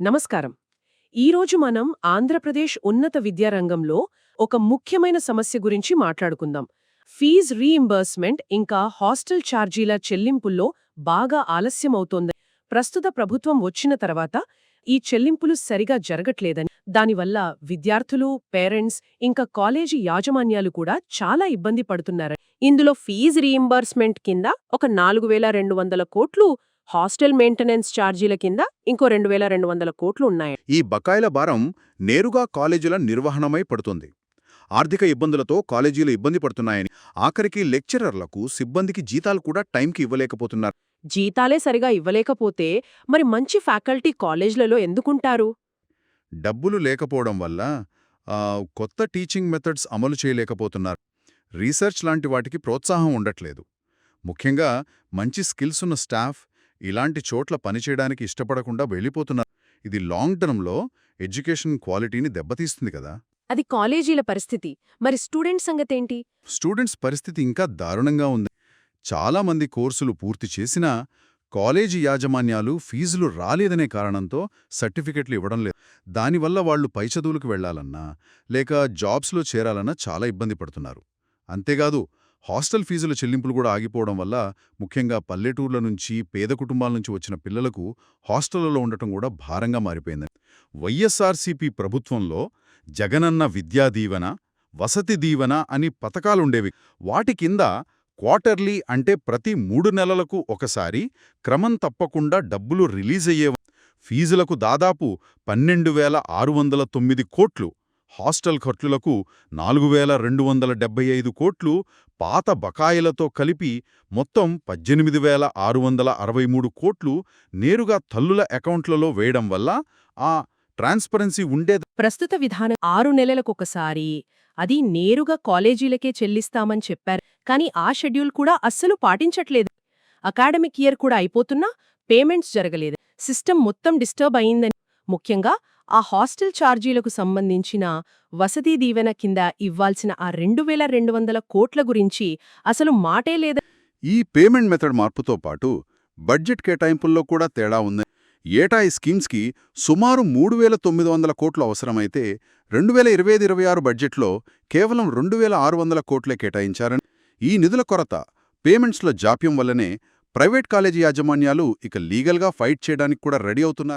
నమస్కారం. ఈరోజు మనం ఆంధ్రప్రదేశ్ ఉన్నత విద్యారంగంలో ఒక ముఖ్యమైన సమస్య గురించి మాట్లాడుకుందాం. ఫీజ్ రీయింబర్స్మెంట్ ఇంకా హాస్టల్ ఛార్జీల చెల్లింపుల్లో బాగా ఆలస్యమవుతోంది. ప్రస్తుత ప్రభుత్వం వచ్చిన తర్వాత ఈ చెల్లింపులు సరిగా జరగట్లేదని, దానివల్ల విద్యార్థులు, పేరెంట్స్ ఇంకా కాలేజీ యాజమాన్యాలు కూడా చాలా ఇబ్బంది పడుతున్నారు. ఇందులో ఫీజ్ రీయింబర్స్మెంట్ కింద ఒక 4,200 కోట్లు, హాస్టల్ మెయింటెనెన్స్ ఛార్జీల కింద ఇంకో 2,200 కోట్లు ఉన్నాయి. ఈ బకాయిల భారం నేరుగా కాలేజీల నిర్వహణమై పడుతుంది. ఆర్థిక ఇబ్బందులతో కాలేజీలు ఇబ్బంది పడుతున్నాయని, ఆఖరికి లెక్చరర్లకు, సిబ్బందికి జీతాలు కూడా టైంకి ఇవ్వలేకపోతున్నారు. జీతాలే సరిగా ఇవ్వలేకపోతే మరి మంచి ఫ్యాకల్టీ కాలేజ్లలో ఎందుకుంటారు? డబ్బులు లేకపోవడం వల్ల కొత్త టీచింగ్ మెథడ్స్ అమలు చేయలేకపోతున్నారు. రీసెర్చ్ లాంటి వాటికి ప్రోత్సాహం ఉండట్లేదు. ముఖ్యంగా మంచి స్కిల్స్ ఉన్న స్టాఫ్ ఇలాంటి చోట్ల పనిచేయడానికి ఇష్టపడకుండా వెళ్ళిపోతున్నారు. ఇది లాంగ్ టర్మ్లో ఎడ్యుకేషన్ క్వాలిటీని దెబ్బతీస్తుంది కదా. అది కాలేజీల పరిస్థితి. మరి స్టూడెంట్ సంగతేంటి? స్టూడెంట్స్ పరిస్థితి ఇంకా దారుణంగా ఉంది. చాలామంది కోర్సులు పూర్తి చేసినా కాలేజీ యాజమాన్యాలు ఫీజులు రాలేదనే కారణంతో సర్టిఫికెట్లు ఇవ్వడం లేదు. దానివల్ల వాళ్లు పై చదువులకు వెళ్లాలన్నా లేక జాబ్స్లో చేరాలన్నా చాలా ఇబ్బంది పడుతున్నారు. అంతేకాదు, హాస్టల్ ఫీజుల చెల్లింపులు కూడా ఆగిపోవడం వల్ల ముఖ్యంగా పల్లెటూర్ల నుంచి, పేద కుటుంబాల నుంచి వచ్చిన పిల్లలకు హాస్టళ్లలో ఉండటం కూడా భారంగా మారిపోయింది. వైఎస్ఆర్సీపీ ప్రభుత్వంలో జగనన్న విద్యా దీవెన, వసతి దీవెన అని పథకాలుండేవి. వాటి కింద క్వార్టర్లీ అంటే ప్రతి 3 నెలలకు ఒకసారి క్రమం తప్పకుండా డబ్బులు రిలీజ్ అయ్యేవి. ఫీజులకు దాదాపు 12,609 కోట్లు, హాస్టల్ ఖర్చులకు 4,275 కోట్లు, పాత బకాయిలతో కలిపి మొత్తం 18,663 కోట్లు నేరుగా తల్లుల అకౌంట్లలో వేయడం వల్ల ఆ ట్రాన్స్పరెన్సీ ఉండేది. ప్రస్తుత విధానం 6 నెలలకొకసారి, అది నేరుగా కాలేజీలకే చెల్లిస్తామని చెప్పారు. కానీ ఆ షెడ్యూల్ కూడా అస్సలు పాటించట్లేదు. అకాడమిక్ ఇయర్ కూడా అయిపోతున్నా పేమెంట్స్ జరగలేదు. సిస్టమ్ మొత్తం డిస్టర్బ్ అయిందని, ముఖ్యంగా ఆ హాస్టల్ ఛార్జీలకు సంబంధించిన వసతి దీవెన కింద ఇవ్వాల్సిన ఆ 2,200 కోట్ల గురించి అసలు మాటే లేదు. ఈ పేమెంట్ మెథడ్ మార్పుతో పాటు బడ్జెట్ కేటాయింపుల్లో కూడా తేడా ఉంది. ఏటా ఈ స్కీమ్స్కి సుమారు 3,900 కోట్లు అవసరమైతే 2025-26 బడ్జెట్లో కేవలం 2,600 కోట్లే కేటాయించారని, ఈ నిధుల కొరత, పేమెంట్స్లో జాప్యం వల్లనే ప్రైవేట్ కాలేజీ యాజమాన్యాలు ఇక లీగల్గా ఫైట్ చేయడానికి కూడా రెడీ అవుతున్నారని